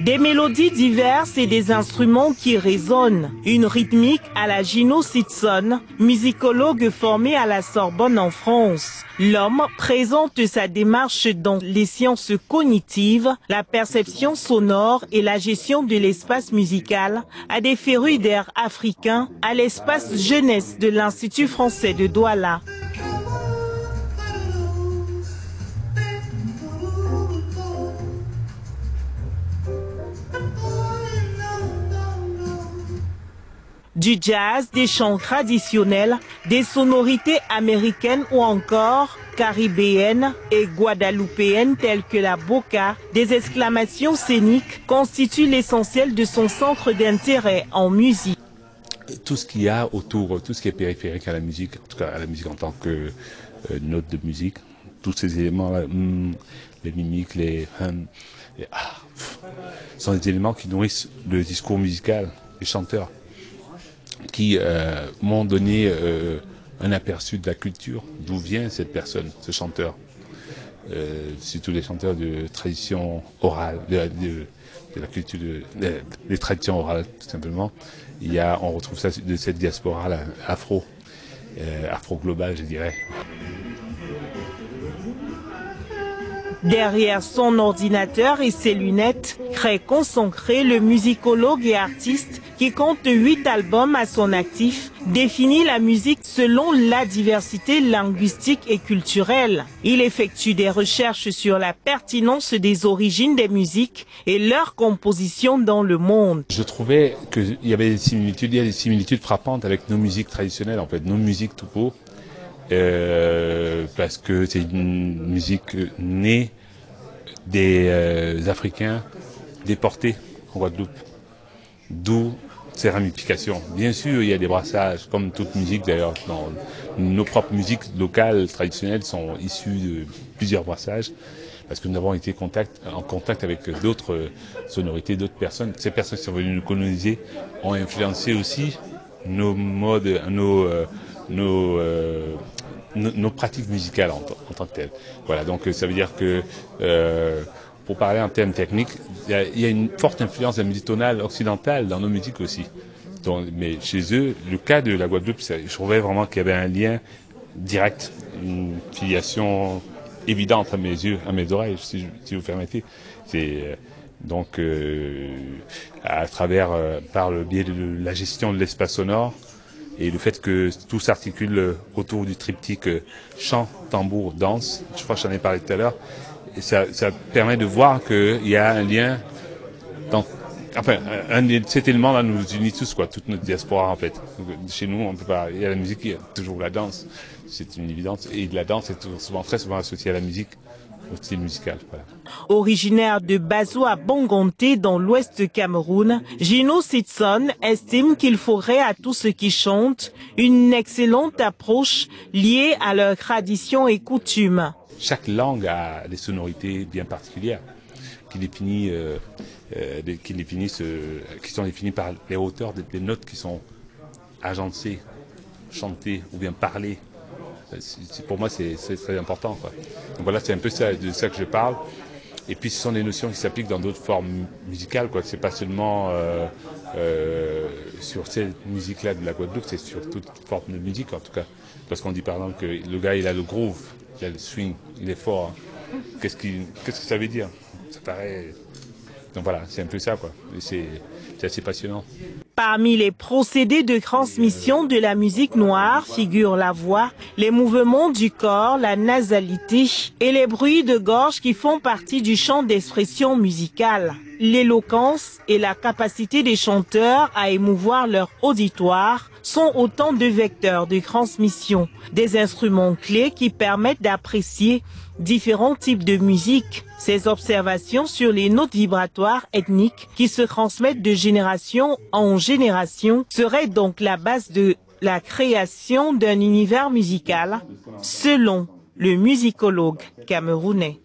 Des mélodies diverses et des instruments qui résonnent. Une rythmique à la Gino Sitson, musicologue formé à la Sorbonne en France. L'homme présente sa démarche dans les sciences cognitives, la perception sonore et la gestion de l'espace musical à des férus d'air africains à l'espace jeunesse de l'Institut français de Douala. Du jazz, des chants traditionnels, des sonorités américaines ou encore caribéennes et guadeloupéennes telles que la boca, des exclamations scéniques constituent l'essentiel de son centre d'intérêt en musique. Tout ce qu'il y a autour, tout ce qui est périphérique à la musique, en tout cas à la musique en tant que note de musique, tous ces éléments-là, les mimiques, sont des éléments qui nourrissent le discours musical des chanteurs, qui m'ont donné un aperçu de la culture, d'où vient cette personne, ce chanteur. Surtout les chanteurs de tradition orale, de la culture, des traditions orales tout simplement. On retrouve ça de cette diaspora afro-globale, je dirais. Derrière son ordinateur et ses lunettes, très concentré, le musicologue et artiste, qui compte 8 albums à son actif, définit la musique selon la diversité linguistique et culturelle. Il effectue des recherches sur la pertinence des origines des musiques et leur composition dans le monde. Je trouvais qu'il y avait il y a des similitudes frappantes avec nos musiques traditionnelles, en fait, nos musiques tout court. Parce que c'est une musique née des Africains déportés en Guadeloupe, d'où ces ramifications. Bien sûr, il y a des brassages, comme toute musique d'ailleurs. Nos propres musiques locales, traditionnelles, sont issues de plusieurs brassages, parce que nous avons été en contact avec d'autres sonorités, d'autres personnes. Ces personnes qui sont venues nous coloniser ont influencé aussi nos modes, nos pratiques musicales en tant que telles. Voilà, donc ça veut dire que, pour parler en termes techniques, il y a une forte influence de la musique tonale occidentale dans nos musiques aussi. Donc, mais chez eux, le cas de la Guadeloupe, je trouvais vraiment qu'il y avait un lien direct, une filiation évidente à mes yeux, à mes oreilles, si vous permettez. Donc, à travers, par le biais de la gestion de l'espace sonore, et le fait que tout s'articule autour du triptyque chant, tambour, danse, je crois que j'en ai parlé tout à l'heure, et ça permet de voir qu'il y a un lien, cet élément-là nous unit tous, quoi, toute notre diaspora en fait. Donc, chez nous, on peut pas, il y a la musique, il y a toujours la danse, c'est une évidence, et la danse est très souvent associée à la musique, au style musical. Voilà. Originaire de Bazoua Bongonté dans l'ouest du Cameroun, Gino Sitson estime qu'il faudrait à tous ceux qui chantent une excellente approche liée à leurs traditions et coutumes. Chaque langue a des sonorités bien particulières qui sont définies par les hauteurs des notes qui sont agencées, chantées ou bien parlées. Pour moi, c'est très important, quoi. Donc voilà, c'est un peu de ça que je parle. Et puis, ce sont des notions qui s'appliquent dans d'autres formes musicales, quoi. C'est pas seulement sur cette musique-là de la Guadeloupe, c'est sur toute forme de musique, en tout cas. Parce qu'on dit, par exemple, que le gars, il a le groove, il a le swing, il est fort. Hein. Qu'est-ce que ça veut dire? Ça paraît... Donc voilà, c'est un peu ça, quoi. C'est assez passionnant. Parmi les procédés de transmission de la musique noire figurent la voix, les mouvements du corps, la nasalité et les bruits de gorge qui font partie du champ d'expression musicale. L'éloquence et la capacité des chanteurs à émouvoir leur auditoire sont autant de vecteurs de transmission, des instruments clés qui permettent d'apprécier différents types de musique. Ces observations sur les notes vibratoires ethniques qui se transmettent de génération en génération seraient donc la base de la création d'un univers musical, selon le musicologue camerounais.